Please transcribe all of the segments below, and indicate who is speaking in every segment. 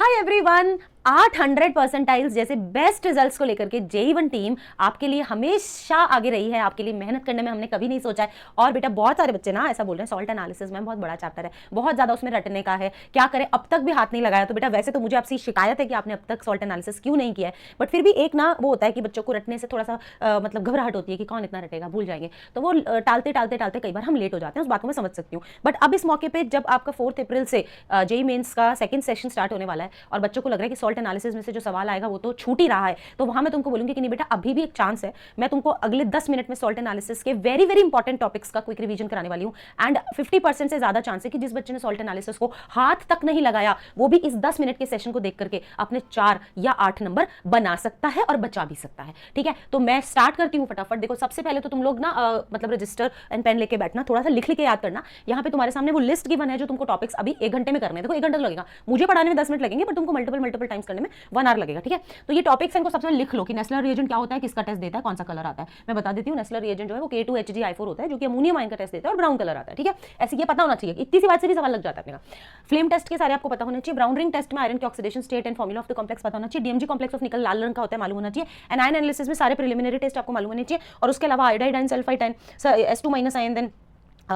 Speaker 1: Hi everyone, 800 percentiles जैसे best results को लेकर के JEE टीम आपके लिए हमेशा आगे रही है। आपके लिए मेहनत करने में हमने कभी नहीं सोचा है। और बेटा बहुत सारे बच्चे ना ऐसा बोल रहे हैं सॉल्ट एनालिसिस में बहुत बड़ा चैप्टर है, बहुत ज्यादा उसमें रटने का है, क्या करें अब तक भी हाथ नहीं लगाया। तो बेटा वैसे तो मुझे आपसे शिकायत है कि आपने अब तक सॉल्ट एनालिसिस क्यों नहीं किया है, बट फिर भी एक ना वो होता है कि बच्चों को रटने से थोड़ा सा मतलब घबराहट होती है कि कौन इतना रटेगा, भूल जाएंगे। तो वो टालते टालते टालते कई बार हम लेट हो जाते हैं, उस बात को मैं समझ सकती हूँ। बट अब इस मौके पर जब आपका 4 अप्रैल से JEE मेंस का सेकंड सेशन स्टार्ट होने वाला है और बच्चों को लग रहा है कि सॉल्ट एनालिसिस में से जो सवाल आएगा वो तो छूट ही रहा है, तो वहां मैं तुमको बोलूंगी कि नहीं बेटा अभी भी एक चांस है। मैं तुमको अगले 10 मिनट में सॉल्ट एनालिसिस के वेरी वेरी इंपॉर्टेंट टॉपिक्स का क्विक रिवीजन कराने वाली हूं। एंड 50% से ज्यादा चांस है कि जिस बच्चे ने सॉल्ट एनालिसिस को हाथ तक नहीं लगाया वो भी इस 10 मिनट के सेशन को देख करके अपने 4 या 8 नंबर बना सकता है और बचा भी सकता है। ठीक है, तो मैं स्टार्ट करती हूँ फटाफट। देखो सबसे पहले तो तुम लोग ना मतलब रजिस्टर एंड पेन लेके बैठना, थोड़ा सा लिख के याद करना। यहाँ पे तुम्हारे सामने वो लिस्ट गिवन है जो तुमको टॉपिक्स अभी 1 घंटे में करने हैं। देखो 1 घंटा लगेगा, मुझे पढ़ाने में 10 मिनट लगेंगे, बट तुमको मल्टीपल टाइम्स करने में 1 आवर लगेगा। ठीक है, तो ये टॉपिक्स इनको सबसे लिख लो कि नेस्लर रिएजेंट क्या होता है, किसका टेस्ट देता है, कौन सा कलर आता है। मैं बता देती हूँ, नेस्लर रिएजेंट जो है वो K2HgI4 होता है जो कि अमोनियम आयन का टेस्ट देता है और ब्राउन कलर आता है। ठीक है, ऐसे ये पता होना चाहिए, इतनी सी बात से भी सवाल लग जाता है अपने। फ्लेम टेस्ट के सारे आपको पता होना चाहिए। ब्राउन रिंग टेस्ट में आयरन के oxidation state and formula of the complex पता होना चाहिए। DMG कॉम्प्लेक्स ऑफ निकल लाल रंग का होता है मालूम होना चाहिए। एंड आयन एनालिसिस में सारे प्रिलिमिनरी टेस्ट आपको मालूम होने चाहिए। और उसके अलावा iodide ion, sulphide ion, S2- ion, then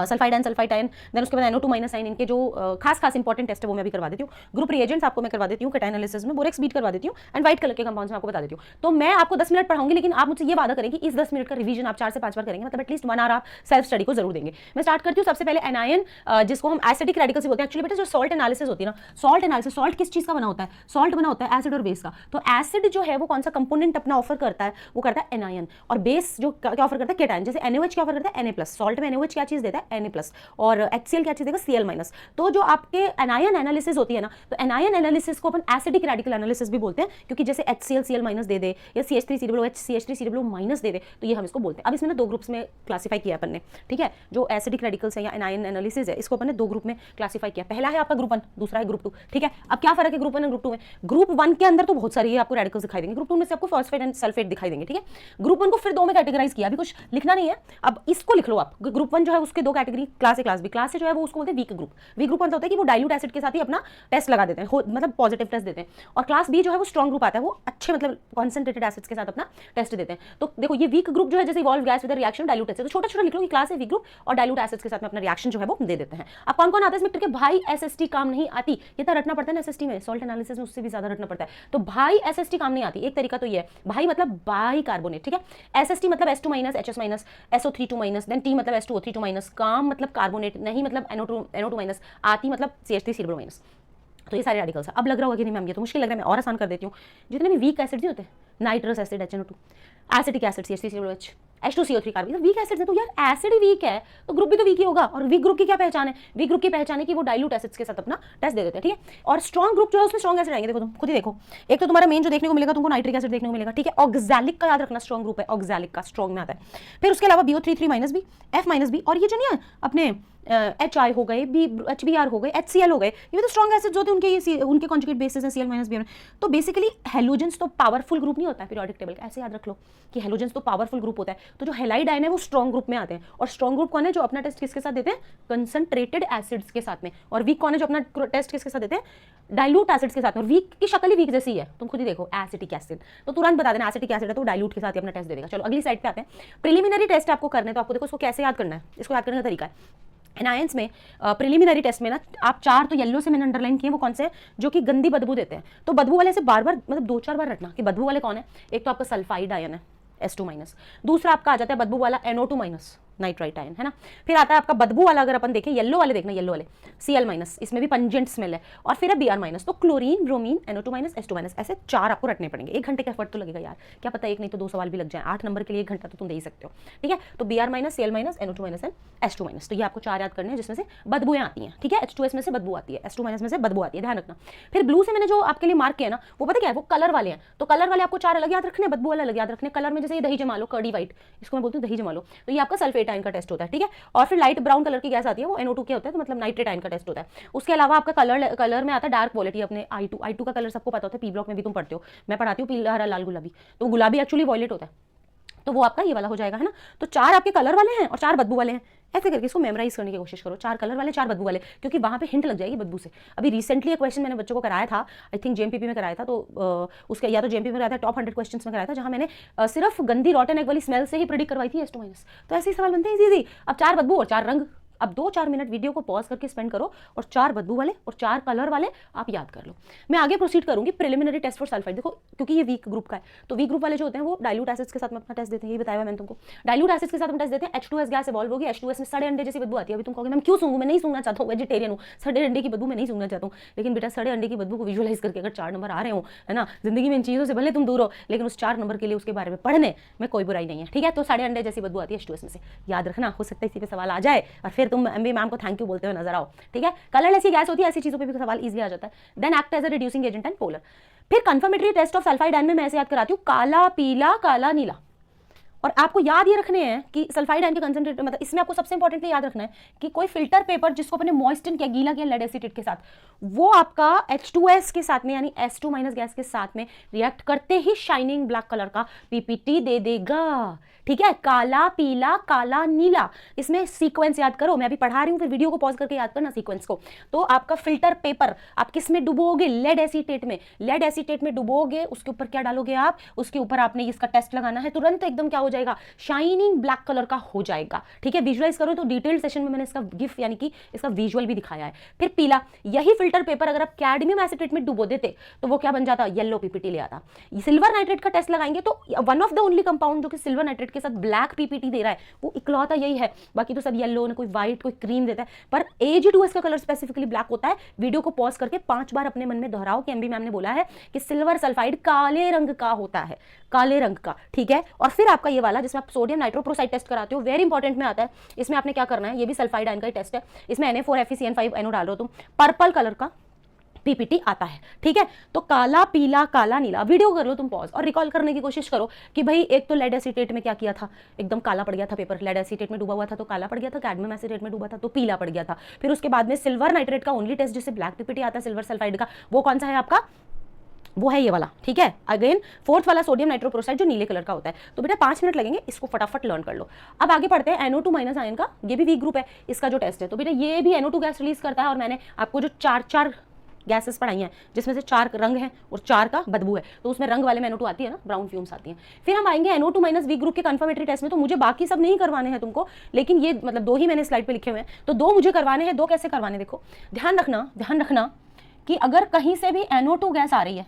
Speaker 1: sulphide ion, then उसके बाद NO2- आयन, इनके जो खास इंपॉर्टेंट टेस्ट है वो मैं भी करवा देती हूँ। ग्रुप रिएजेंट्स आपको मैं करवा देती हूँ, कैटायन एनालिसिस में बोरेक्स बीट करवा देती हूँ। एंड व्हाइट कलर के कंपाउंड्स में आपको बता देती हूँ। तो मैं आपको 10 मिनट पढ़ाऊंगी, लेकिन आप मुझसे ये वादा करें कि इस 10 मिनट का रिवीजन आप 4 से 5 बार करेंगे, मतलब एटलीस्ट 1 आवर आप सेल्फ स्टडी को जरूर देंगे। मैं स्टार्ट करती हूँ सबसे पहले एनायन, जिसको हम एसिडिक रेडिकल्स बोलते हैं। एक्चुअली बेटा जो सॉल्ट एनालिसिस होती है ना, सॉल्ट एनालिसिस, सॉल्ट किस चीज का बना होता है, सॉल्ट बना होता है एसिड और बेस का। तो एसिड जो है वो कौन सा कंपोनेंट अपना ऑफर करता है, वो करता है एनायन। और बेस जो क्या ऑफर करता है, कैटायन। जैसे NaOH क्या ऑफर करता है, Na+। सॉल्ट में NaOH क्या चीज देता है, Na+। और HCl क्या चीज देगा, Cl-। तो जो आपके एनायन एनालिसिस होती है ना, तो एनायन एनालिसिस को अपन एसिडिक रेडिकल एनालिसिस भी बोलते हैं, क्योंकि जैसे HCl Cl- दे दे या CH3COOH CH3COO- दे दे, तो ये हम इसको बोलते हैं। अब इसमें ना 2 ग्रुप्स में क्लासीफाई किया अपन ने। ठीक है, जो एसिडिक रेडिकल्स है या एनायन एनालिसिस है, इसको अपन ने 2 ग्रुप में क्लासीफाई किया। पहला है आपका ग्रुप 1, दूसरा है ग्रुप 2। ठीक है, अब क्या फर्क है ग्रुप 1 और ग्रुप 2 में। ग्रुप 1 के अंदर तो बहुत सारी आपको रेडिकल्स दिखाई देंगे, ग्रुप 2 में से आपको फॉस्फेट एंड सल्फेट दिखाई देंगे। ठीक है, ग्रुप 1 को फिर 2 में कैटेगराइज किया, अभी कुछ लिखना नहीं है, अब इसको लिख लो आप। ग्रुप 1 जो है उसके 2 category, class A class B। Class A जो है वो उसको बोलते हैं वीक ग्रुप। वीक ग्रुप होता है कि वो डाइल्यूट एसिड के साथ ही अपना टेस्ट लगा देते हैं, मतलब पॉजिटिव टेस्ट देते हैं। और क्लास B जो है वो स्ट्रॉन्ग ग्रुप आता है, वो अच्छे मतलब कॉन्सेंट्रेटेड एसिड्स के साथ अपना टेस्ट देते हैं। तो देखो ये वीक ग्रुप जो है जैसे evolve gas with reaction dilute acid, तो छोटा छोटा लिख लो कि क्लास A वीक ग्रुप और डाइल्यूट एसिड्स के साथ में अपना रिएक्शन जो है वो दे देते हैं। अब कौन कौन आता है इसमें, भाई SST काम नहीं आती, ये तो रटना पड़ता है ना SST में, सॉल्ट एनालिसिस में उससे भी ज्यादा रटना पड़ता है। तो भाई SST काम नहीं आती, एक तरीका तो ये है, भाई मतलब बाई कार्बोनेट। ठीक है, SST मतलब S2- HS-, SO3- then T मतलब S2O3- काम मतलब कार्बोनेट, नहीं मतलब NO2- आती मतलब CH3COO-। तो ये सारे रेडिकल्स हैं। अब लग रहा होगा कि नहीं मैम ये तो मुश्किल लग रहा है, मैं और आसान कर देती हूँ। जितने भी वीक एसिड नहीं होते, nitrous acid HNO2, acetic acid CH3COOH, H2CO3 carbon, तो वीक एसिड है। तो यार एसिड ही वीक है तो ग्रुप भी तो वीक ही होगा। और वीक ग्रुप की क्या पहचान है, वीक ग्रुप की पहचान है कि वो डाइल्यूट एसिड्स के साथ अपना टेस्ट दे देते हैं। ठीक है, और स्ट्रॉन्ग ग्रुप जो है उसमें स्ट्रॉन्ग एसिड आएंगे। देखो तुम खुद ही देखो, एक तो तुम्हारा मेन जो देखने को मिलेगा तुमको नाइट्रिक एसिड देखने को मिलेगा। ठीक है, ऑक्सैलिक का याद रखना स्ट्रॉन्ग ग्रुप है, ऑक्सैलिक का स्ट्रॉन्ग में आता है। फिर उसके अलावा BO3- F-B, और ये जो नहीं है अपने HI हो गए, HBr हो गए, HCl हो गए, ये तो स्ट्रॉन्ग एसिड्स होते हैं, उनके ये उनके कॉन्जुगेट बेसिस है Cl- Br। तो बेसिकली हेलोजेंस तो पावरफुल ग्रुप नहीं होता है पीरियोडिक टेबल का, ऐसे याद रख लो कि हेलोजेंस तो पावरफुल ग्रुप होता है। तो जो हेलाइड आयन है वो स्ट्रॉन्ग ग्रुप में आते हैं। और स्ट्रॉन्ग ग्रुप कौन है, जो अपना टेस्ट किसके साथ देते हैं, कंसंट्रेटेड एसिड्स के साथ में। और वीक कौन है, जो अपना टेस्ट किसके साथ देते हैं, डाइल्यूट एसिड्स के साथ में। और वीक की शक्ल ही वीक जैसी है, तुम खुद ही देखो एसिटिक एसिड, तो तुरंत बता देना एसिटिक एसिड है तो डाइल्यूट के साथ ही अपना टेस्ट दे देगा। चलो अगली साइड पे आते हैं। प्रिलिमिनरी टेस्ट आपको करने, तो आपको देखो इसको कैसे याद करना है, इसको याद करने का तरीका है। एनायंस में प्रिलिमिनरी टेस्ट में ना आप 4 तो येलो से मैंने अंडरलाइन किए, वो कौन से हैं, जो कि गंदी बदबू देते हैं। तो बदबू वाले से बार बार मतलब 2-4 बार रटना कि बदबू वाले कौन है। एक तो आपका सल्फाइड आयन है S2-, दूसरा आपका आ जाता है बदबू वाला NO2- नाइट्राइट आयन है ना। फिर आता है आपका बदबू वाला, अगर अपन देखें येलो वाले, देखना येलो वाले Cl-, इसमें भी पंजेंट स्मेल है। और फिर है Br-, तो क्लोरीन, ब्रोमीन, NO2-, S2-, ऐसे 4 आपको रटने पड़ेंगे। 1 घंटे का एफर्ट तो लगेगा यार, क्या पता एक नहीं तो 2 सवाल भी लग जाए। 8 नंबर के लिए 1 घंटा तो तुम दे ही सकते हो। ठीक है, तो Br-, Cl-, NO2- and S2-, तो ये आपको 4 याद करने हैं, जिसमें से बदबूएं आती हैं। ठीक है, H2S में से बदबू आती है, S2- में से बदबू आती है, ध्यान रखना। फिर ब्लू से मैंने जो आपके लिए मार्क किया ना, वो पता क्या है, वो कलर वाले हैं। तो कलर वाले आपको 4 अलग याद रखने, बदबू वाले अलग याद रखने। कलर में जैसे ये दही जमा लो, कर्डी व्हाइट, इसको मैं बोलती हूँ दही जमा लो, तो ये आपका सल्फेट आयन का टेस्ट होता है। ठीक है, और फिर लाइट ब्राउन कलर की गैस आती है, वो NO2 के होता है, तो मतलब नाइट्रेट आयन का टेस्ट होता है। उसके अलावा आपका कलर में आता है डार्क वॉयलेट, अपने I2 का कलर सबको पता होता है, पी ब्लॉक में भी तुम पढ़ते हो, मैं पढ़ाती हूँ पीला हरा लाल गुलाबी, तो गुलाबी एक्चुअली वॉयलेट होता है। तो वो आपका ये वाला हो जाएगा, है ना। तो 4 आपके कलर वाले हैं और 4 बदबू वाले हैं, ऐसे करके इसको मेमोराइज करने की कोशिश करो, 4 कलर वाले 4 बदबू वाले, क्योंकि वहां पे हिंट लग जाएगी बदबू से। अभी रिसेंटली एक क्वेश्चन मैंने बच्चों को कराया था, आई थिंक जेएमपीपी में कराया था, तो उसका या तो जेएमपीपी में कराया था, टॉप 100 क्वेश्चंस में कराया था, जहां मैंने सिर्फ गंदी रॉटन एग वाली स्मेल से ही प्रेडिक्ट करवाई थी S2 माइनस। तो ऐसे ही सवाल बनते हैं इजी। अब 4 बदबू और 4 रंग, अब 2-4 मिनट वीडियो को पॉज करके स्पेंड करो और 4 बदबू वाले और 4 कलर वाले आप याद कर लो। मैं आगे प्रोसीड करूंगी प्रिलिमिनरी टेस्ट फॉर सल्फाइड। देखो क्योंकि ये वीक ग्रुप का है, तो वीक ग्रुप वाले जो होते हैं वो डाइल्यूट एसिड्स के साथ में अपना टेस्ट देते हैं, ये बताया मैंने तुमको। डाइल्यूट एसिड्स के साथ हम टेस्ट देते हैं, H2S गैस इवॉल्व होगी, H2S में सड़े अंडे जैसी बदबू आती है। अभी तुम कहोगे मैम क्यों सूंघूं, मैं नहीं सूंघना चाहता हूँ, वेजिटेरियन हूँ, सड़े अंडे की बदबू मैं नहीं सूंघना चाहता हूँ। लेकिन बेटा सड़े अंडे की बदबू को विजुअलाइज करके अगर 4 नंबर आ रहे हो, है ना, जिंदगी में इन चीज़ों से भले तुम दूर हो, लेकिन उस 4 नंबर के लिए उसके बारे में पढ़ने में कोई बुराई नहीं है, ठीक है। तो सड़े अंडे जैसी बदबू आती है H2S में से, याद रखना, हो सकता है इसी पे सवाल आ जाए और फिर तुम एमबी मैम को थैंक यू बोलते हुए नजर आओ, ठीक है। कलरलेस ही गैस होती है, ऐसी चीजों पे भी सवाल इजीली आ जाता है। Then act as a reducing agent and polar. फिर confirmatory test of sulphide ion में मैं ऐसे याद कराती हूँ, काला पीला काला नीला। और आपको याद ये रखने हैं कि सल्फाइड आयन के कंसंट्रेट, मतलब इसमें आपको सबसे इंपॉर्टेंटली याद रखना है कि कोई फिल्टर पेपर जिसको अपने मॉइस्टन किया, गीला किया लेड एसीटेट के साथ, वो आपका H2S के साथ में यानी S2 माइनस गैस के साथ में रिएक्ट करते ही शाइनिंग ब्लैक कलर का पीपीटी दे देगा, ठीक है। काला पीला काला नीला, इसमें सीक्वेंस याद करो, मैं अभी पढ़ा रही हूँ, फिर वीडियो को पॉज करके याद करना सीक्वेंस को। तो आपका फिल्टर पेपर आप किस में डुबोगे, लेड एसीटेट में, लेड एसीटेट में डुबोगे, उसके ऊपर क्या डालोगे आप, उसके ऊपर आपने इसका टेस्ट लगाना है, तुरंत एकदम क्या हो जाएगा, शाइनिंग ब्लैक कलर का हो जाएगा, ठीक है। विजुअलाइज करो तो डिटेल्ड सेशन में मैंने इसका गिफ यानी कि इसका विजुअल भी दिखाया है। फिर पीला, यही फिल्टर पेपर अगर आप कैडमियम एसीटेट में डुबो देते तो वो क्या बन जाता, येलो पीपीटी ले आता। सिल्वर नाइट्रेट का टेस्ट लगाएंगे तो one of the only compound जो कि सिल्वर नाइट्रेट के साथ ब्लैक पीपीटी दे रहा है वो इकलौता यही है, बाकी तो सब येलो ना, कोई व्हाइट कोई क्रीम देता है, पर Ag2S का कलर स्पेसिफिकली ब्लैक होता है। वीडियो को पॉज करके 5 बार अपने मन में दोहराओ कि एमबी मैम ने बोला है कि सिल्वर सल्फाइड काले रंग का होता है, काले रंग का, ठीक है। और फिर आपका ये वाला जिसमें आप सोडियम नाइट्रोप्रोसाइड टेस्ट कराते हो, वेरी इंपॉर्टेंट में आता है। इसमें आपने क्या करना है, ये भी सल्फाइड आयन का ही टेस्ट है, इसमें Na4FeCN5NO डाल रहे हो तुम, पर्पल कलर का पीपीटी आता है, ठीक है। तो काला पीला काला नीला, वीडियो कर लो तुम पॉज और रिकॉल करने की कोशिश करो कि भाई एक तो लेड एसीटेट में क्या किया था, एकदम काला पड़ गया था पेपर, लेड एसीटेट में डूबा हुआ था तो काला पड़ गया था, कैडमियम एसीटेट में डूबा था तो पीला पड़ गया था। फिर उसके बाद में सिल्वर नाइट्रेट का ओनली टेस्ट जिससे ब्लैक पीपीटी आता है सिल्वर सल्फाइड का, वो कौन सा है आपका, वो है ये वाला, ठीक है। अगेन फोर्थ वाला सोडियम नाइट्रोप्रोसाइड जो नीले कलर का होता है। तो बेटा 5 मिनट लगेंगे, इसको फटाफट लर्न कर लो। अब आगे पढ़ते हैं NO2 माइनस आयन का, ये भी वीक ग्रुप है, इसका जो टेस्ट है। तो बेटा ये भी NO2 गैस रिलीज करता है और मैंने आपको जो 4 गैसेस पढ़ाई हैं जिसमें से 4 रंग हैं और 4 का बदबू है, तो उसमें रंग वाले में NO2 आती है ना, ब्राउन फ्यूम्स आती हैं। फिर हम आएंगे NO2 माइनस वीक ग्रुप के कंफर्मेटरी टेस्ट में। तो मुझे बाकी सब नहीं करवाने हैं तुमको, लेकिन ये मतलब 2 ही मैंने स्लाइड पे लिखे हुए हैं, तो 2 मुझे करवाने हैं। 2 कैसे करवाने, देखो ध्यान रखना कि अगर कहीं से भी NO2 गैस आ रही है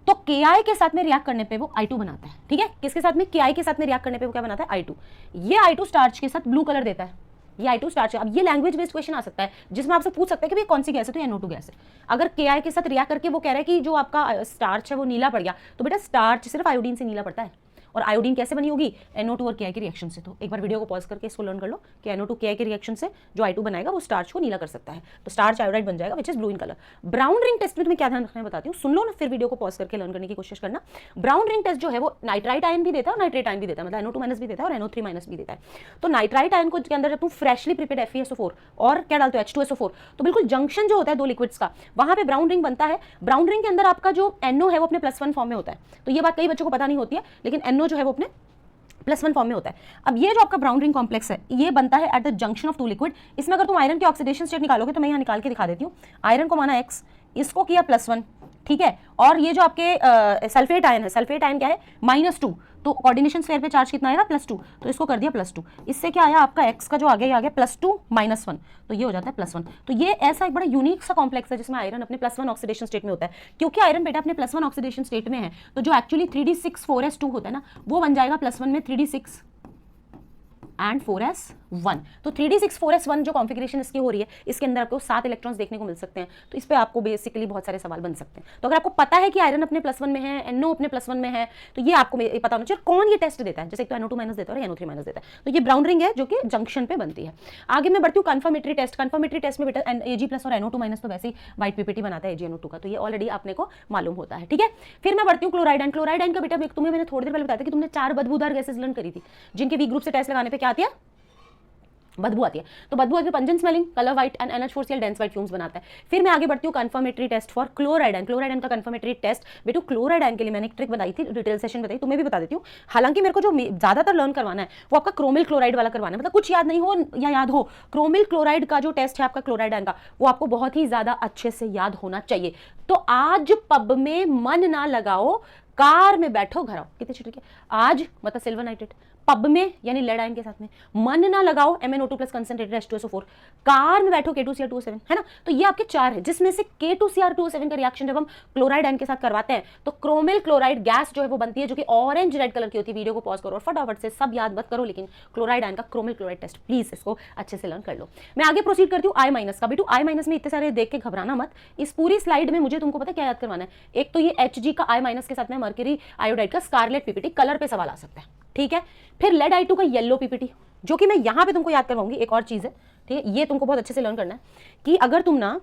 Speaker 1: तो Ki के साथ में रिएक्ट करने पे वो I2 बनाता है, ठीक है। किसके साथ में, Ki के साथ में रिएक्ट करने पे वो क्या बनाता है, I2। ये I2 स्टार्च के साथ ब्लू कलर देता है, ये I2 स्टार्च है। अब ये लैंग्वेज बेस्ड क्वेश्चन आ सकता है जिसमें आपसे पूछ सकते हैं कि भाई कौन सी गैस है, तो ये NO2 गैस है। अगर Ki के साथ रिएक्ट करके वो कह रहा है कि जो आपका स्टार्च है वो नीला पड़ गया, तो बेटा स्टार्च सिर्फ आयोडीन से नीला पड़ता है। और आयोडीन कैसे बनी होगी, NO2 और Ki के रिएक्शन से। तो एक बार वीडियो को पॉज करके इसको लर्न कर लो कि NO2 Ki के रिएक्शन से जो I2 बनाएगा वो स्टार्च को नीला कर सकता है, तो स्टार्च आयोडाइड बन जाएगा which is blue in colour. Brown ring test में तुम्हें क्या ध्यान रखना है बताती हूँ, सुन लो ना, फिर वीडियो को पॉज करके लर्न करने की कोशिश करना। ब्राउन रिंग टेस्ट जो है वो नाइट्राइट आयन भी देता है और नाइट्रेट आयन भी देता है, मतलब NO2 माइनस भी देता है और NO3 माइनस भी देता है। तो नाइट्राइट आयन को के अंदर जब तुम फ्रेशली प्रिपेयर्ड FeSO4 और क्या डालते हो, H2SO4, तो बिल्कुल जंक्शन जो होता है 2 लिक्विड्स का, वहां पे ब्राउन रिंग बनता है। ब्राउन रिंग के अंदर आपका जो NO है वो अपने +1 फॉर्म में होता है। तो ये बात कई बच्चों को पता नहीं होती है, लेकिन NO जो है वो अपने +1 फॉर्म में होता है। अब ये जो आपका ब्राउन रिंग कॉम्प्लेक्स है ये बनता है at the junction of 2 liquid. इसमें अगर तुम आयरन के ऑक्सीडेशन स्टेट निकालोगे तो मैं यहाँ निकाल के दिखा देती हूँ। आयरन को माना X, इसको किया +1, ठीक है। और ये जो आपके सल्फेट आयन है, सल्फेट आयन क्या है -2, तो कोऑर्डिनेशन स्फीयर पे चार्ज कितना आएगा +2, तो इसको कर दिया +2। इससे क्या आया आपका X का जो आगे आ गया +2 -1, तो ये हो जाता है +1। तो ये ऐसा एक बड़ा यूनिक सा कॉम्प्लेक्स है जिसमें आयरन अपने +1 ऑक्सीडेशन स्टेट में होता है। क्योंकि आयरन बेटा अपने +1 ऑक्सीडेशन स्टेट में है, तो जो एक्चुअली 3d6 4s2 होता है ना, वो बन जाएगा +1 में 3d6 एंड 4s1। तो 3d6 4s1 जो कॉन्फ़िगरेशन इसकी हो रही है, इसके अंदर आपको 7 इलेक्ट्रॉन्स देखने को मिल सकते हैं। तो इस पे आपको बेसिकली बहुत सारे सवाल बन सकते हैं। तो अगर आपको पता है कि आयरन अपने +1 में है, NO अपने +1 में है, तो ये आपको पता होना चाहिए कौन ये टेस्ट देता है। जैसे तो NO2 माइनस देता है और NO3 माइनस देता है। तो ये ब्राउन रिंग है जो कि जंक्शन पे बनती है। आगे मैं बढ़ती हूँ कंफर्मेटरी टेस्ट। कंफर्मेटरी टेस्ट में बेटा Ag+ और NO2 माइनस तो वैसे ही व्हाइट पीपीटी बनाता है AgNO2 का, तो ये ऑलरेडी आपने को मालूम होता है, ठीक है। फिर मैं बढ़ती हूँ क्लोराइड एंड। क्लोराइड एंड का बेटा तुम्हें मैंने थोड़ी देर पहले बताया था कि तुमने 4 बदबूदार गैसेस लर्न करी थी जिनके वी ग्रुप से टेस्ट लगाने पे क्या आती है, बदबू आती है, तो बदबू आती है, pungent smelling, colour white and NH4Cl dense white fumes बनाता है। फिर मैं आगे बढ़ती हूँ confirmatory test for chloride ion. Chloride ion का कंफर्मेटरी टेस्ट बेटू, क्लोराइड आयन के लिए मैंने एक ट्रिक बताई थी, डिटेल सेशन बताई, तुम्हें भी बता देती हूँ। हालांकि मेरे को जो ज्यादातर लर्न करवाना है वो आपका क्रोमिल क्लोराइड वाला करवाना है, मतलब कुछ याद नहीं हो या याद हो, क्रोमिल क्लोराइड का जो टेस्ट है आपका क्लोराइड आयन का, वो आपको बहुत ही ज्यादा अच्छे से याद होना चाहिए। तो आज पब में मन ना लगाओ, कार में बैठो घर आओ। कितने छिटके आज, मतलब सिल्वर नाइट्रेट पब में यानी लेड आयन के साथ में, मन ना लगाओ MnO2 plus concentrated H2SO4, car में बैठो K2Cr2O7, है ना। तो ये आपके 4 है, जिसमें से K2Cr2O7 का रिएक्शन जब हम क्लोराइड आयन के साथ करवाते हैं तो क्रोमिल क्लोराइड गैस जो है वो बनती है, जो कि ऑरेंज रेड कलर की होती है। वीडियो को पॉज करो और फटाफट से सब याद मत करो, लेकिन क्लोराइड आयन का क्रोमिल क्लोराइड टेस्ट प्लीज इसको अच्छे से लर्न कर लो। मैं आगे प्रोसीड करती हूँ I- का। बेटू I- में इतने सारे देख के घबराना मत, इस पूरी स्लाइड में मुझे तुमको पता क्या याद करवाना है। एक तो ये Hg का I- के साथ में मर्क्यूरी आयोडाइड का स्कारलेट पीपीटी, कलर पे सवाल आ सकता है, ठीक है। फिर लेड I2 का येलो पीपीटी, जो कि मैं यहां पे तुमको याद करवाऊंगी। एक और चीज है, ठीक है, ये तुमको बहुत अच्छे से लर्न करना है कि अगर तुम ना,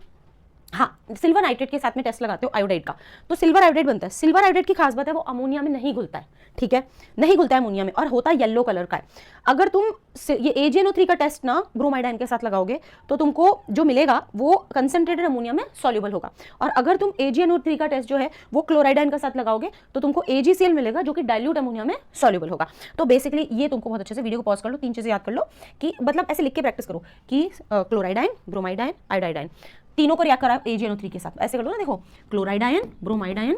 Speaker 1: हाँ, सिल्वर नाइट्रेट के साथ में टेस्ट लगाते हो आयोडाइड का, तो सिल्वर आयोडाइड बनता है। सिल्वर आयोडाइड की खास बात है वो अमोनिया में नहीं घुलता है, ठीक है, नहीं घुलता है अमोनिया में, और होता है येलो कलर का है। अगर तुम ये AgNO3 का टेस्ट ना ब्रोमाइड आयन के साथ लगाओगे तो तुमको जो मिलेगा वो कंसंट्रेटेड अमोनिया में सॉल्युबल होगा, और अगर तुम AgNO3 का टेस्ट जो है वो क्लोराइड आयन के साथ लगाओगे तो तुमको AgCl मिलेगा, जो कि डाइल्यूट अमोनिया में सॉल्युबल होगा। तो बेसिकली ये तुमको बहुत अच्छे से, वीडियो को पॉज कर लो, 3 चीजें याद कर लो, कि मतलब ऐसे लिख के प्रैक्टिस करो कि chloride ion, bromide ion, iodide ion, तीनों को रिएक्ट करा AgNO3 के साथ, ऐसे कर लो ना, देखो chloride ion, bromide ion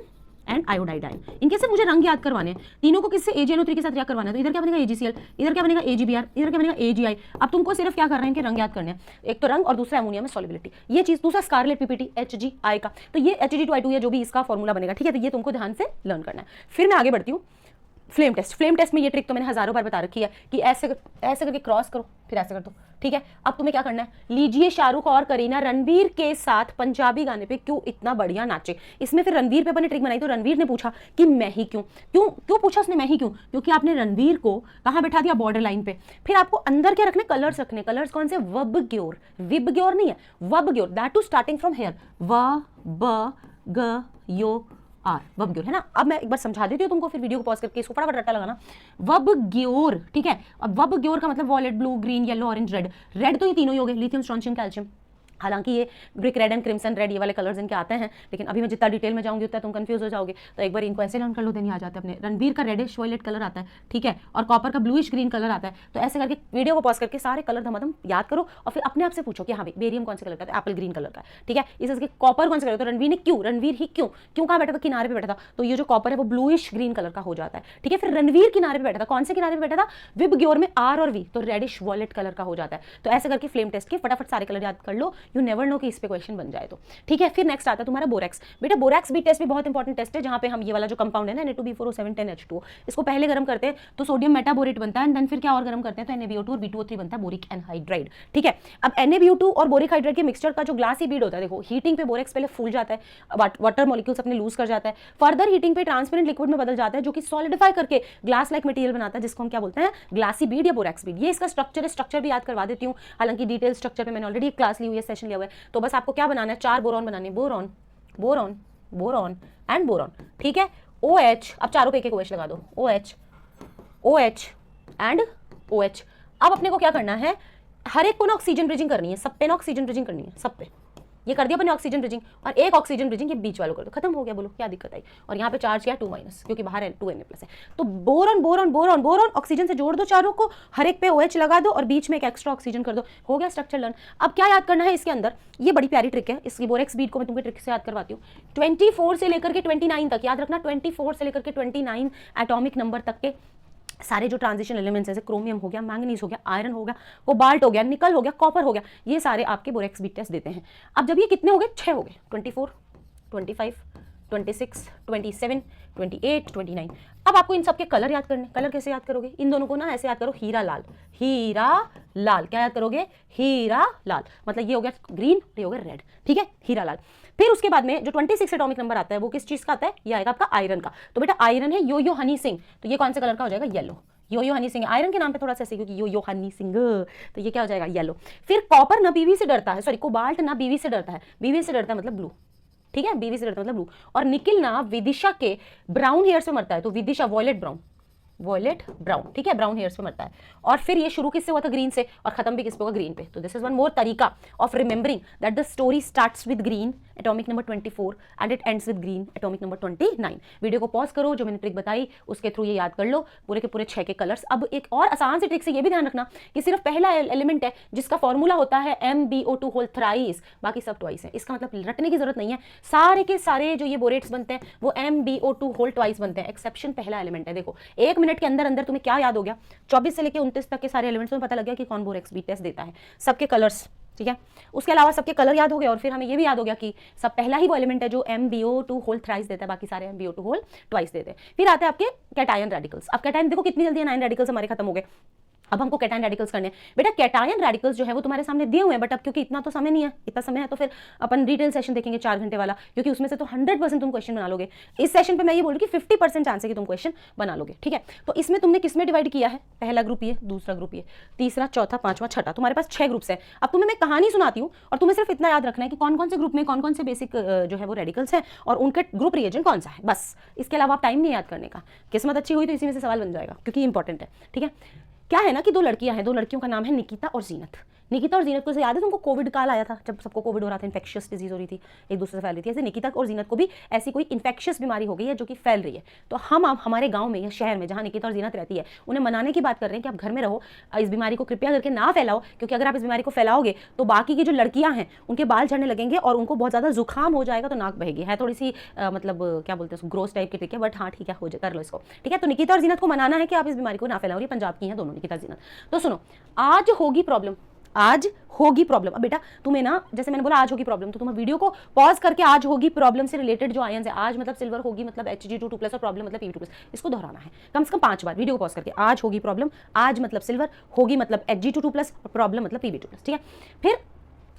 Speaker 1: and iodide ion. इनके से मुझे रंग याद करवाने हैं, तीनों को किससे AgNO3 के साथ रिएक्ट करवाना है। तो इधर क्या बनेगा AgCl, इधर क्या बनेगा AgBr, इधर क्या बनेगा AgI। अब तुमको सिर्फ क्या कर रहे हैं कि रंग याद करने हैं, एक तो रंग और दूसरा अमोनिया में सॉल्युबिलिटी, ये चीज। दूसरा स्कारलेट पीपीटी HgI का, तो ये Hg2I2 है जो भी इसका फॉर्मूला बनेगा, ठीक है। तो ये तुमको ध्यान से लर्न करना है। फिर मैं आगे बढ़ती हूँ फ्लेम टेस्ट। फ्लेम टेस्ट में ये ट्रिक तो मैंने हजारों बार बता रखी है कि ऐसे करके क्रॉस करो, फिर ऐसे कर दो, ठीक है। अब तुम्हें क्या करना है, लीजिए शाहरुख और करीना रणवीर के साथ पंजाबी गाने पे क्यों इतना बढ़िया नाचे। इसमें फिर रणवीर पे अपन ने ट्रिक बनाई, तो रणवीर ने पूछा कि मैं ही क्यों क्यों क्यों पूछा उसने मैं ही क्यों, क्योंकि आपने रणवीर को कहां बैठा दिया, बॉर्डर लाइन पे। फिर आपको अंदर क्या रखने, कलर्स रखने। कलर्स कौन से, वबग्योर, विबग्योर नहीं है, VBGYOR, that too starting from here, व ब ग यो आर, वबग्योर, है ना। अब मैं एक बार समझा देती हूँ तुमको, फिर वीडियो को पॉज करके इसको फटाफट रट्टा लगाना। वबग्योर, ठीक है। अब वबग्योर का मतलब violet, blue, green, yellow, orange, red. Red तो ये तीनों ही हो गए, लिथियम, स्ट्रोंशियम, कैल्शियम। हालांकि ये brick red and crimson red ये वाले कलर्स इनके आते हैं, लेकिन अभी मैं जितना डिटेल में जाऊंगी उतना तुम कंफ्यूज हो जाओगे, तो एक बार इनको ऐसे लर्न कर लो, देन आ जाते हैं अपने। रणवीर का रेडिश वॉयलेट कलर आता है, ठीक है, और कॉपर का ब्लूइश ग्रीन कलर आता है। तो ऐसे करके वीडियो को पॉज करके सारे कलर धमाधम याद करो, और फिर अपने आप से पूछो कि हाँ भाई बेरियम कौन से कलर का है, एप्पल ग्रीन कलर का, ठीक है। इसके कॉपर कौन से कलर, तो रणवीर ने क्यों, रणवीर ही क्यों क्यों कहाँ बैठा था, किनारे पे बैठा था, तो ये जो कॉपर है वो ब्लूइश ग्रीन कलर का हो जाता है, ठीक है। फिर रणवीर किनारे पे बैठा था, कौन से किनारे पे बैठा था, विबग्योर में R और V, तो रेडिश वॉयलेट कलर का हो जाता है। तो ऐसे करके फ्लेम टेस्ट के फटाफट सारे कलर याद कर लो, यू नेवर नो कि इस पे क्वेश्चन बन जाए तो, ठीक है। फिर नेक्स्ट आता है तुम्हारा बोरेक्स। बेटा बोरेक्स भी टेस्ट भी बहुत इंपॉर्टेंट टेस्ट है, जहां पे हम ये वाला जो कंपाउंड है ना Na2B4O710H2O, इसको पहले गर्म करते हैं तो सोडियम मेटाबोरेट बनता है, एंड देन फिर क्या और गर्म करते हैं तो NaBO2 और B2O3 बनता है, बोरिक एनहाइड्राइड, ठीक है। अब NaBO2 और बोरिक हाइड्राइड के मिक्सचर का जो ग्लासी बीड होता है, देखो हीटिंग पे बोरेक्स पहले फूल जाता है, वाटर मॉलिक्यूल्स अपने लूज कर जाता है, फर्दर हीटिंग पे ट्रांसपेरेंट लिक्विड में बदल जाता है, जो कि सॉलिडिफाई करके ग्लास लाइक मटेरियल बनाता है, जिसको हम क्या बोलते हैं, ग्लासी बीड या बोरेक्स बीड। ये इसका स्ट्रक्चर है, स्ट्रक्चर भी याद करवा देती हूँ, हालांकि डिटेल स्ट्रक्चर पे मैंने ऑलरेडी एक क्लास ली हुई है, सेशन लिया हुआ है। तो बस आपको क्या बनाना है, 4 बोरॉन बनाने, boron, boron, boron and boron, ठीक है। OH, अब चारों पे एक OH लगा दो, OH, OH एंड OH। अब अपने को क्या करना है, हर एक को ना ऑक्सीजन ब्रिजिंग करनी है, सब पे ना ऑक्सीजन ब्रिजिंग करनी है, सब पे। ये कर दिया अपने ऑक्सीजन ब्रिजिंग, और एक ऑक्सीजन ब्रिजिंग ये बीच वालों कर दो, खत्म हो गया, बोलो क्या दिक्कत आई। और यहाँ पे चार्ज किया 2- क्योंकि बाहर है 2Na+ है। तो boron boron boron boron oxygen से जोड़ दो चारों को, हर एक पे OH लगा दो और बीच में एक एक्स्ट्रा ऑक्सीजन कर दो, हो गया स्ट्रक्चर लर्न। अब क्या याद करना है इसके अंदर, ये बड़ी प्यारी ट्रिक है, इसकी बोरेक्स बीड को मैं तुमको ट्रिक से याद करवाती हूँ। 24 से लेकर के 29 तक याद रखना, 24 से लेकर के 29 एटॉमिक नंबर तक के सारे जो ट्रांजिशन एलिमेंट्स जैसे क्रोमियम हो गया, मैंगनीज हो गया, आयरन हो गया, कोबाल्ट हो गया, निकल हो गया, कॉपर हो गया, ये सारे आपके बोरेक्स बीट टेस्ट देते हैं। अब जब ये कितने हो गए, 6 हो गए, 24, 25, 26, 27, 28, 29। अब आपको इन सब के कलर याद करने। कलर कैसे याद करोगे, इन दोनों को ना ऐसे याद करो, हीरा लाल, हीरा लाल, क्या याद करोगे, हीरा लाल, मतलब ये हो गया ग्रीन, ये हो गया रेड, ठीक है, हीरा लाल। फिर उसके बाद में जो 26 एटॉमिक नंबर आता है वो किस चीज का आता है, ये आएगा आपका आयरन का। तो बेटा आयरन है यो हनी सिंह, तो ये कौन से कलर का हो जाएगा, येलो, यो हनी सिंह। आयरन के नाम पे थोड़ा सा ऐसे क्योंकि यो हनी सिंह, तो ये क्या हो जाएगा, येलो। फिर कॉपर ना बीवी से डरता है, सॉरी कोबाल्ट ना बीवी से डरता है, बीवी से डरता है मतलब ब्लू, ठीक है, बीवी से डरता है मतलब ब्लू। और निकिल ना विदिशा के ब्राउन हेयर से मरता है, तो Vidisha violet brown, violet brown, ठीक है, ब्राउन हेयर्स पे मरता है। और फिर ये शुरू किससे हुआ था? ग्रीन से, और खत्म भी किस पे होगा? ग्रीन पे। तो दिस इज वन मोर तरीका of remembering that the story starts with green atomic number 24 and it ends with green atomic number 29। Video को पॉज करो, जो मैंने ट्रिक बताई उसके थ्रू ये याद कर लो पूरे के पूरे 6 के कलर्स। अब एक और आसान सी ट्रिक से ये भी ध्यान रखना कि सिर्फ पहला एलिमेंट है जिसका फॉर्मूला होता है MbO2 होल थ्राइस, बाकी सब ट्वाइस है। इसका मतलब रटने की जरूरत नहीं है, सारे के सारे जो ये बोरेट्स बनते हैं वो MbO2 होल ट्वाइस बनते हैं, एक्सेप्शन पहला एलिमेंट है। देखो 1 मिनट के अंदर अंदर तुम्हें क्या याद हो गया? 24 से लेकर 29 तक के सारे एलिमेंट्स में पता लग गया कि कौन बोरेक्स बी टेस्ट देता है, सबके कलर्स, ठीक है। उसके अलावा सबके कलर याद हो गए, और फिर हमें ये भी याद हो गया कि सब पहला ही वो एलिमेंट है जो MbO2 होल थ्राइस देता है, बाकी सारे MbO2 होल ट्वाइस देते हैं। फिर आते हैं आपके कैटायन रेडिकल्स। अब कैटायन देखो कितनी जल्दी 9 रेडिकल्स हमारे खत्म हो गए। अब हमको कैटायन रेडिकल्स करने हैं। बेटा कैटायन रेडिकल्स जो है वो तुम्हारे सामने दिए हुए हैं, बट अब क्योंकि इतना तो समय नहीं है, इतना समय है तो फिर अपन डिटेल सेशन देखेंगे 4 घंटे वाला, क्योंकि उसमें से तो 100% तुम क्वेश्चन बना लोगे। इस सेशन पे मैं ये बोल रही कि 50% चांस है कि तुम क्वेश्चन बना लोगे, ठीक है। तो इसमें तुमने किसमें डिवाइड किया है? पहला ग्रुप ये, दूसरा ग्रुप ये, तीसरा, चौथा, पांचवा, छठा, तुम्हारे पास 6 ग्रुप्स है। अब तुम्हें मैं कहानी सुनाती हूँ और तुम्हें सिर्फ इतना याद रखना है कि कौन कौन से ग्रुप में कौन कौन से बेसिक जो है वो रेडिकल्स हैं और उनके ग्रुप रिएजेंट कौन सा है, बस। इसके अलावा आप टाइम नहीं याद करने का। किस्मत अच्छी हुई तो इसी में से सवाल बन जाएगा, क्योंकि इंपॉर्टेंट है, ठीक है। क्या है ना कि 2 लड़कियां हैं, 2 लड़कियों का नाम है निकिता और जीनत। निकिता और जीनत को से याद है तुमको कोविड काल आया था, जब सबको कोविड हो रहा था, इन्फेक्शियस डिजीज हो रही थी, एक दूसरे से फैल रही थी। ऐसे निकिता और जीनत को भी ऐसी कोई इन्फेक्शियस बीमारी हो गई है जो कि फैल रही है। तो हम हमारे गांव में या शहर में जहां निकिता और जीनत रहती है, उन्हें मनाने की बात कर रहे हैं कि आप घर में रहो, इस बीमारी को कृपया करके ना फैलाओ, क्योंकि अगर आप इस बीमारी को फैलाओगे तो बाकी की जो लड़कियां हैं उनके बाल झड़ने लगेंगे और उनको बहुत ज्यादा जुकाम हो जाएगा, तो नाक बहेगी। है थोड़ी सी मतलब क्या बोलते हैं, ग्रोस टाइप की ट्रिक है, बट हाँ ठीक है, हो जाए, कर लो इसको, ठीक है। तो निकिता और जीनत को मनाना है कि आप इस बीमारी को ना फैलाओ। ये पंजाब की हैं दोनों, निकिता जीनत। तो सुनो, आज होगी प्रॉब्लम, आज होगी प्रॉब्लम। अब बेटा तुम्हें ना, जैसे मैंने बोला आज होगी प्रॉब्लम, तो तुम्हें वीडियो को पॉज करके आज होगी प्रॉब्लम से रिलेटेड जो आयंस है, आज मतलब सिल्वर होगी मतलब Hg2 और प्रॉब्लम मतलब Pb2, इसको दोहराना है कम से कम 5 बार वीडियो को पॉज करके। आज होगी प्रॉब्लम, आज मतलब सिल्वर, होगी मतलब Hg2 और प्रॉब्लम मतलब Pb2, ठीक है। फिर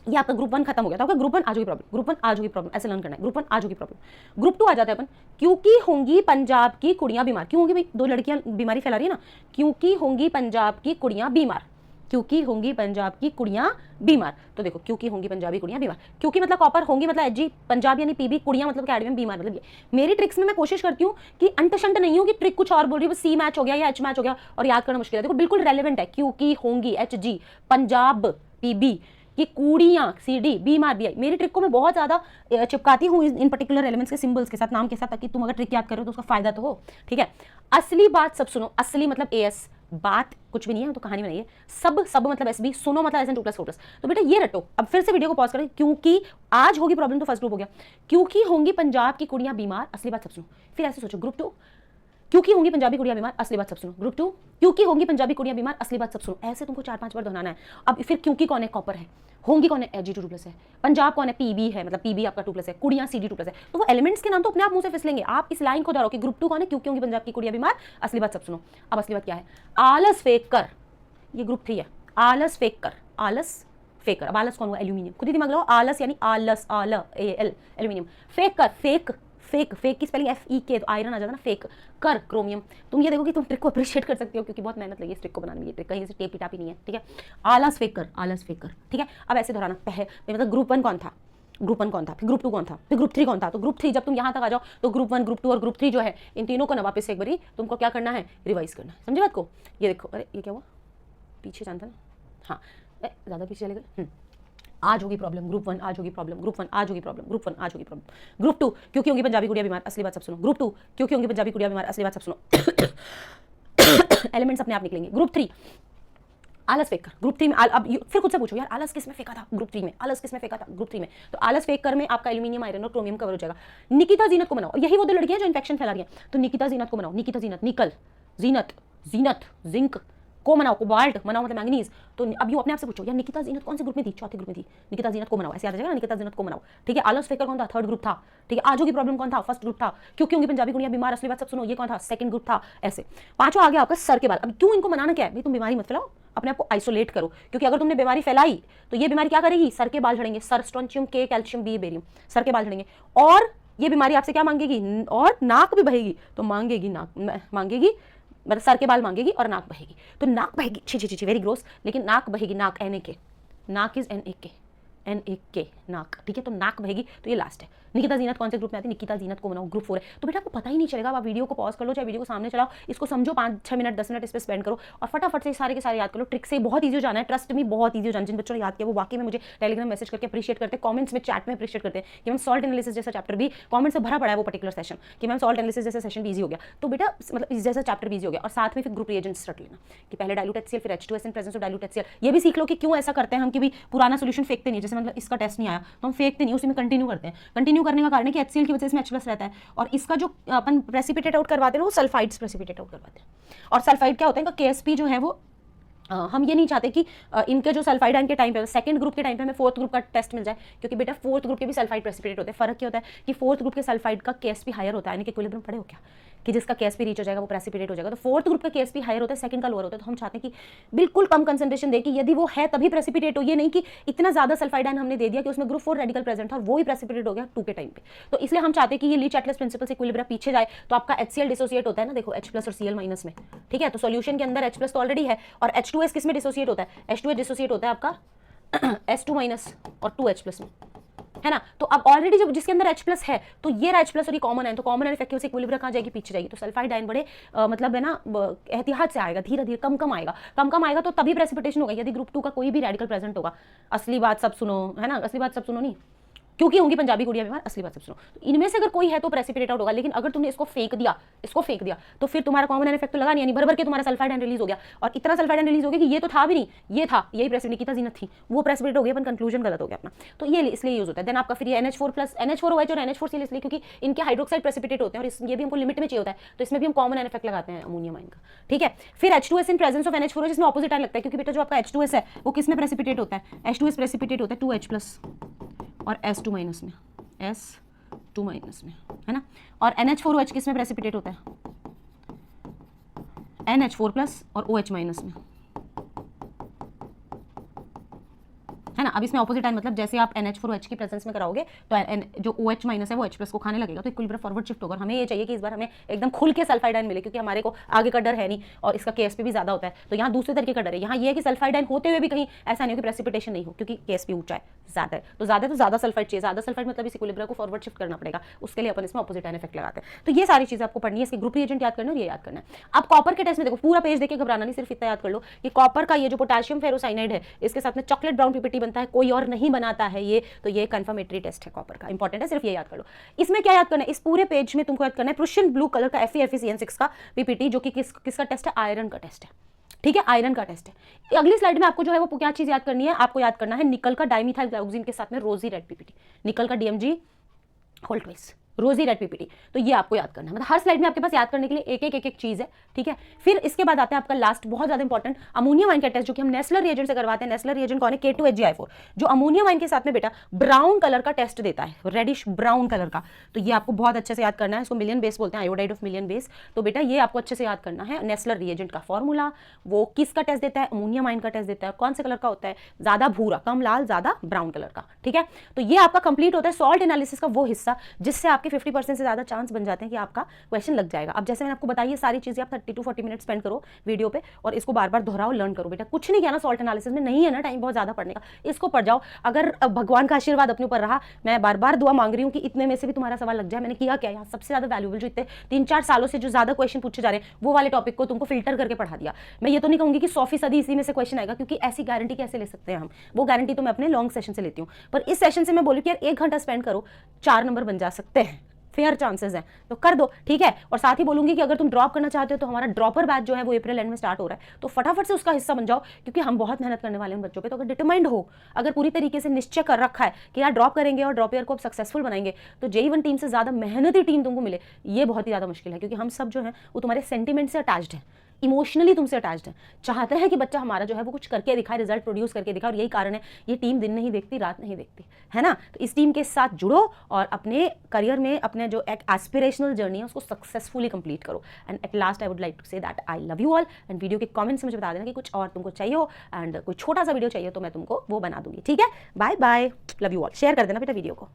Speaker 1: ये आपका ग्रुप 1 खत्म हो गया, तो आपका ग्रुप 1 आज होगी प्रॉब्लम, ग्रुप 1 आज होगी प्रॉब्लम, ऐसे लर्न करना है। ग्रुप 1 आज होगी प्रॉब्लम। ग्रुप 2 आ जाता है अपन, क्योंकि होंगी पंजाब की कुड़ियां बीमार। क्यों होंगी भाई? 2 लड़कियां बीमारी फैला रही है ना, क्योंकि होंगी पंजाब की कुड़ियां बीमार, क्योंकि होंगी पंजाब की कुड़ियां बीमार। तो देखो क्योंकि होंगी पंजाबी कुड़ियां बीमार, क्योंकि मतलब कॉपर, होंगी मतलब Hg, पंजाब यानी Pb, कुड़ियां मतलब कैडमियम, बीमार मतलब ये। मेरी ट्रिक्स में मैं कोशिश करती हूँ कि अंटशंट नहीं हूँ कि ट्रिक कुछ और बोल रही है, सी मैच हो गया या H मैच हो गया और याद करना मुश्किल है। देखो बिल्कुल रेलेवेंट है, क्योंकि होंगी Hg, पंजाब Pb कि कुड़ियां CD, बीमार BI। मेरी ट्रिक को मैं बहुत ज्यादा चिपकाती हूँ इन पर्टिकुलर एलिमेंट्स के सिंबल्स के साथ, नाम के साथ, ताकि तुम अगर ट्रिक याद करो तो उसका फायदा तो हो, ठीक है। असली बात सब सुनो, असली मतलब AS, बात कुछ भी नहीं है, तो कहानी बनाइए। सब मतलब SB, सुनो मतलब SN2 + 4 +। तो बेटा ये रटो। अब फिर से वीडियो को पॉज करें, क्योंकि आज होगी प्रॉब्लम तो फर्स्ट ग्रुप हो गया, क्योंकि होंगी पंजाब की कुड़ियां बीमार, असली बात सब सुनो। फिर ऐसे सोचो ग्रुप 2, क्योंकि होंगी पंजाबी कुड़ियां बीमार, असली बात सब सुनो। ग्रुप 2, क्योंकि होंगी पंजाबी कुड़ियां बीमार, असली बात सब सुनो। ऐसे तुमको 4-5 बार दोहराना है। अब फिर क्योंकि कौन है? कॉपर है। होंगी कौन है? Hg2 है। पंजाब कौन है? PB है, मतलब PB आपका 2+ है। कुड़ियां CD2 है। तो वो एलिमेंट्स के नाम तो अपने आप मुंह से फिसलेंगे। आप इस लाइन को दोहराओ कि ग्रुप 2 कौन है? क्योंकि होंगी पंजाब की कुड़ियां बीमार, असली बात सब सुनो। अब असली बात क्या है? आलस फेंक कर, ये ग्रुप 3 है। आलस फेंक कर, आलस फेंक कर। अब आलस कौन हुआ? एल्यूमिनियम। खुद ही दिमाग लगाओ, आलस यानी आलस, AL, एल्यूमिनियम। फेंक कर, फेक की स्पेलिंग FEK, तो आयरन आ जाता ना, फेक कर, क्रोमियम। तुम ये देखो कि तुम ट्रिक को अप्रिशिएट कर सकते हो, क्योंकि बहुत मेहनत लगी इस ट्रिक को बनाने में। ये ट्रिक कहीं से टेपी टापी नहीं है, ठीक है। आलस फेंक कर, ठीक है। अब ऐसे दोहराना, मतलब ग्रुप 1 कौन था? ग्रुप 1 कौन था? फिर ग्रुप 2 कौन था? फिर ग्रुप 3 कौन था? तो ग्रुप 3 जब तुम यहाँ तक आ जाओ तो ग्रुप 1, ग्रुप 2 और ग्रुप 3 जो है, इन तीनों को ना वापस से एक बारी तुमको क्या करना है? रिवाइज करना है। समझे बात को? ये देखो, अरे ये क्या हुआ? पीछे जानता ना, हाँ ज़्यादा पीछे चले गए। आज होगी प्रॉब्लम, ग्रुप 1 आज होगी प्रॉब्लम, ग्रुप 1 आज होगी प्रॉब्लम, ग्रुप 1 आज होगी प्रॉब्लम। ग्रुप 2, क्योंकि होंगी पंजाबी कुड़ियां बीमार, असली बात सब सुनो। ग्रुप 2, क्योंकि होंगी पंजाबी कुड़ियां बीमार, असली बात सब सुनो। एलिमेंट्स अपने आप निकलेंगे। ग्रुप 3, आलस फेंक कर। ग्रुप 3 में अब फिर खुद से पूछो यार, आलस किस में फेंका था? ग्रुप 3 में। आलस किस में फेंका था? ग्रुप 3 में। तो आलस फेंक कर में आपका एल्यूमिनियम, आयरन और क्रोमियम कवर हो जाएगा। निकिता जीनत को बनाओ, यही वो 2 लड़कियां जो इन्फेक्शन फैला रही हैं, तो निकिता जीनत को बनाओ। निकिता जीनत, निकल, जीनत, जिंक को बनाओ, कोबाल्ट बनाओ मतलब मैंगनीज। तो अब यूं अपने आप से पूछो यार, निकिता जीनत कौन से ग्रुप में थी? चौथे ग्रुप में थी। निकिता जीनत को बनाओ, ऐसे याद आ जाएगा, निकिता जीनत को बनाओ, ठीक है। आलस फेंकर कौन था? 3rd ग्रुप था, ठीक है। आज होगी प्रॉब्लम कौन था? 1st ग्रुप था। क्योंकि होंगी पंजाबी कुड़ियां बीमार, असली बात सब सुनो, ये कौन था? 2nd ग्रुप था। ऐसे 5वां आ गया आपका सर के बाल। अब क्यों इनको मनाना क्या है भाई? तुम बीमारी मत फैलाओ, अपने आप को आइसोलेट करो, क्योंकि अगर तुमने बीमारी फैलाई तो ये बीमारी क्या करेगी? सर के बाल झड़ेंगे। सर, strontium K, calcium B, barium, सर के बाल झड़ेंगे। और ये बीमारी आपसे क्या मांगेगी? और नाक भी बहेगी, तो मांगेगी नाक, मांगेगी मतलब सर के बाल मांगेगी और नाक बहेगी। तो नाक बहेगी, छी वेरी ग्रोस, लेकिन नाक बहेगी, नाक NAK, नाक इज NAK, NAK, नाक, ठीक है। तो नाक बहेगी तो ये लास्ट है। निकिता जीनत कौन से ग्रुप में आती है? निकिता जीनत को बनाओ, ग्रुप 4 है। तो बेटा आपको पता ही नहीं चलेगा, आप वीडियो को पॉज कर लो, चाहे वीडियो को सामने चलाओ, इसको समझो 5-6 मिनट 10 मिनट इस पर स्पेंड करो और फटाफट से सारे के सारे याद कर लो। ट्रिक से बहुत ईजी हो जाना है, ट्रस्ट में बहुत ईजी हो जाना। जिन बच्चों ने याद किया वो वाकई में मुझे टेलीग्राम मैसेज करके अप्रिशिएट करते हैं, कमेंट्स में चैट में अप्रिशिएट करते हैं कि मैम सॉल्ट एनालिसिस जैसा चैप्टर भी कमेंट से भरा पड़ा है वो पर्टिकुलर सेशन, कि मैम सॉल्ट एनालिसिस जैसा सेशन भी ईजी हो गया। तो बेटा मतलब इस जैसा चैप्टर भी ईजी हो गया। और साथ में फिर ग्रुप रिएजेंट्स रख लेना कि पहले डाइल्यूट HCl फिर H2S in presence of dilute HCl। ये भी सीख लो कि क्यों ऐसा करते हैं हम कि भी पुराना सोल्यूशन फेंकते नहीं, जैसे मतलब इसका टेस्ट नहीं आया तो हम फेंकते नहीं, उसी में कंटिन्यू करते हैं। कंटिन्यू करने का कारण है कि HCl की वजह से H+ रहता है और इसका जो अपन प्रेसिपिटेट आउट करवाते हैं वो सल्फाइड्स प्रेसिपिटेट आउट करवाते हैं। और सल्फाइड क्या होता है, इनका KSP जो है वो हम ये नहीं चाहते कि इनके जो सल्फाइड आयन के टाइम पे सेकंड ग्रुप के टाइम पे हमें फोर्थ ग्रुप का टेस्ट मिल जाए, क्योंकि बेटा फोर्थ ग्रुप के भी सल्फाइड प्रेसिपिटेट होते हैं। फर्क क्या होता है कि फोर्थ ग्रुप के सल्फाइड का KSP हायर होता है, यानी कि इक्विलिब्रियम पढ़े हो क्या, कि जिसका KSP रीच हो जाएगा वो प्रेसिपिटेट हो जाएगा। तो फोर्थ ग्रुप का KSP हायर होता है, सेकंड का लोअर होता है। तो हम चाहते हैं कि बिल्कुल कम कंसंट्रेशन दे कि यदि वो है तभी प्रेसिपिटेट हो, ये नहीं कि इतना ज्यादा सल्फाइड आयन हमने दे दिया कि उसमें ग्रुप 4 रेडिकल प्रेजेंट था और वो ही प्रेसिपिटेट हो गया 2 के टाइम पे। तो इसलिए हम चाहते हैं कि ये लीच-एटलस प्रिंसिपल से इक्विलिब्रियम पीछे जाए। तो आपका HCl डिसोसिएट होता है ना, देखो H+ और Cl- में, ठीक है। तो सॉल्यूशन के अंदर H+ तो ऑलरेडी है और H2S किस में डिसोसिएट होता है? H2S डिसोसिएट होता है आपका S2- और 2H+ में, है ना। तो अब ऑलरेडी जब जिसके अंदर H+ है तो ये H+ और ये कॉमन है, तो कॉमन इफेक्टिव से इक्विलिब्रियम कहां जाएगी? पीछे जाएगी। तो सल्फाइड आयन बड़े मतलब है ना एहतियात से आएगा, धीरे धीरे कम कम आएगा तो तभी प्रेसिपिटेशन होगा यदि ग्रुप 2 का कोई भी रेडिकल प्रेजेंट होगा। असली बात सब सुनो, है ना, असली बात सब सुनो नहीं, क्योंकि होंगी पंजाबी गुड़िया बीमार, असली बात सब सुनो। तो इनमें से अगर कोई है तो प्रेसिपिटेट आउट होगा, लेकिन अगर तुमने इसको फेंक दिया तो फिर तुम्हारा कॉमन इफेक्ट तो लगा नहीं, यानी भर के तुम्हारा सल्फाइड आयन रिलीज हो गया और इतना सल्फाइड आयन रिलीज हो गया कि ये तो था भी नहीं, ये था, यही प्रेसिपिटेट निकिता जीनत थी, वो प्रेसिपिटेट हो गया, अपन कंक्लूजन गलत हो गया अपना। तो ये इसलिए यूज होता है। देन आपका फिर ये NH4+ और NH4Cl इसलिए क्योंकि इनके हाइड्रोक्साइड प्रेसिपिटेट होते हैं और ये भी हमको लिमिट में चाहिए होता है, तो इसमें भी हम कॉमन इफेक्ट लगाते हैं अमोनियम आयन का, ठीक है। फिर H2S in presence of NH4 जिसमें ऑपोजिट आयन लगता है, क्योंकि बेटा जो आपका H2S है वो किस में प्रेसिपिटेट होता है? H2S प्रेसिपिटेट होता है 2H+ और S2- में, S2- में, है ना। और NH4OH किस में प्रेसिपिटेट होता है? NH4+ और OH- में, है ना। अब इसमें ऑपोजिट आयन मतलब जैसे आप NH4OH की प्रेजेंस में कराओगे तो जो OH- है वो H+ को खाने लगेगा, तो इक्विलिब्रियम फॉरवर्ड शिफ्ट होगा। हमें ये चाहिए कि इस बार हमें एकदम खुल के सल्फाइड आयन मिले, क्योंकि हमारे को आगे का डर है नहीं और इसका KSP भी ज्यादा होता है। तो यहाँ दूसरे तरीके का डर है, यहाँ ये है कि सल्फाइड आयन होते हुए भी कहीं ऐसा नहीं हो कि प्रेसिपिटेशन नहीं हो, क्योंकि KSP ऊंचा है, ज्यादा है, तो ज्यादा सल्फाइड चाहिए। ज्यादा सल्फाइड मतलब इस इक्विलिब्रियम को फॉरवर्ड शिफ्ट करना पड़ेगा, उसके लिए अपन इसमें ऑपोजिट आयन इफेक्ट लगाते हैं। तो ये सारी चीजें आपको पढ़नी है, इसके ग्रुप रिएजेंट याद करना है और ये याद करना है। अब कॉपर के टेस्ट में देखो, पूरा पेज देके घबराना नहीं, सिर्फ इतना याद कर लो कि कॉपर का ये जो पोटेशियम फेरोसाइनाइड है इसके साथ में चॉकलेट ब्राउन PPT बनता है, कोई और नहीं बनाता है ये, तो ये कंफर्मेटरी टेस्ट है कॉपर का, इंपॉर्टेंट है, सिर्फ ये याद कर लो। इसमें क्या याद करना है? इस पूरे पेज में तुमको याद करना है प्रुशियन ब्लू कलर का FeFeCN6 का PPT, जो कि किसका टेस्ट है? आयरन का टेस्ट है, ठीक है, आयरन का टेस्ट है। अगली स्लाइड में आपको जो है वो क्या चीज याद करनी है? आपको याद करना है निकल का डाइमिथाइल ग्लाइकोजीन के साथ में रोजी रेड PPT, निकल का DMG होल्टवेस, रोजी रेड PPT। तो ये आपको याद करना है, मतलब हर स्लाइड में आपके पास याद करने के लिए एक चीज है, ठीक है। फिर इसके बाद आता है आपका लास्ट बहुत ज्यादा इंपॉर्टेंट अमोनियम आयन का टेस्ट, जो कि हम नेस्लर रिएजेंट से करवाते हैं। नेस्लर रिएजेंट कौन है? K2HgI4, जो अमोनियम आयन के साथ में बेटा ब्राउन कलर का टेस्ट देता है, रेडिश ब्राउन कलर का। तो ये आपको बहुत अच्छे से याद करना है, इसको मिलियन बेस बोलते हैं, आयोडाइड ऑफ मिलियन बेस। तो बेटा ये आपको अच्छे से याद करना है। नेस्लर रिएजेंट का फॉर्मूला, वो किसका टेस्ट देता है? अमोनियम आयन का टेस्ट देता है। कौन से कलर का होता है? ज्यादा भूरा, कम लाल, ज्यादा ब्राउन कलर का, ठीक है। तो ये आपका कंप्लीट होता है सॉल्ट एनालिसिस का वो हिस्सा जिससे आपके 50% से ज्यादा चांस बन जाते हैं कि आपका क्वेश्चन लग जाएगा। अब जैसे मैंने आपको बताई ये सारी चीजें आप 30 to 40 मिनट स्पेंड करो वीडियो पे और इसको बार बार दोहराओ, लर्न करो। बेटा कुछ नहीं किया ना सॉल्ट एनालिसिस में, नहीं है ना टाइम बहुत ज्यादा पढ़ने का, इसको पढ़ जाओ। अगर भगवान का आशीर्वाद अपने ऊपर रहा, मैं बार बार दुआ मांग रही हूँ कि इतने में से भी तुम्हारा सवाल लग जाए। मैंने किया क्या? यहाँ सबसे ज्यादा वैल्यूएबल जो इतने 3-4 सालों से जो ज्यादा क्वेश्चन पूछे जा रहे हैं वो वाले टॉपिक को तुमको फिल्टर करके पढ़ा दिया। मैं ये तो नहीं कहूंगी कि 100% इसी में से क्वेश्चन आएगा, क्योंकि ऐसी गारंटी कैसे ले सकते हैं हम? वो गारंटी तो मैं अपने लॉन्ग सेशन से लेती हूँ, पर इस सेशन से मैं बोलूँ कि यार 1 घंटा स्पेंड करो, 4 नंबर बन जा सकते हैं, फेयर चांसेस हैं, तो कर दो, ठीक है। और साथ ही बोलूंगी कि अगर तुम ड्रॉप करना चाहते हो तो हमारा ड्रॉपर बैच जो है वो अप्रैल एंड में स्टार्ट हो रहा है, तो फटाफट से उसका हिस्सा बन जाओ, क्योंकि हम बहुत मेहनत करने वाले हैं बच्चों पे। तो अगर डिटरमाइंड हो, अगर पूरी तरीके से निश्चय कर रखा है कि यार ड्रॉप करेंगे और ड्रॉप ईयर को अब सक्सेसफुल बनाएंगे, तो JEE टीम से ज्यादा मेहनती टीम तुमको मिले ये बहुत ही ज्यादा मुश्किल है, क्योंकि हम सब जो है वो तुम्हारे सेंटिमेंट से अटैच्ड है, इमोशनली तुमसे अटैच्ड है, चाहते हैं कि बच्चा हमारा जो है वो कुछ करके दिखाए, रिजल्ट प्रोड्यूस करके दिखाए। और यही कारण है ये टीम दिन नहीं देखती, रात नहीं देखती, है ना। तो इस टीम के साथ जुड़ो और अपने करियर में अपने जो एक एस्पिरेशनल जर्नी है उसको सक्सेसफुली कंप्लीट करो। And at last I would like to say that I love you all. And video के कमेंट्स में मुझे बता देना कि कुछ और तुमको चाहिए हो, एंड कोई छोटा सा वीडियो चाहिए तो मैं तुमको वो बना दूंगी, ठीक है। Bye bye, love you all. Share कर देना बेटा वीडियो को।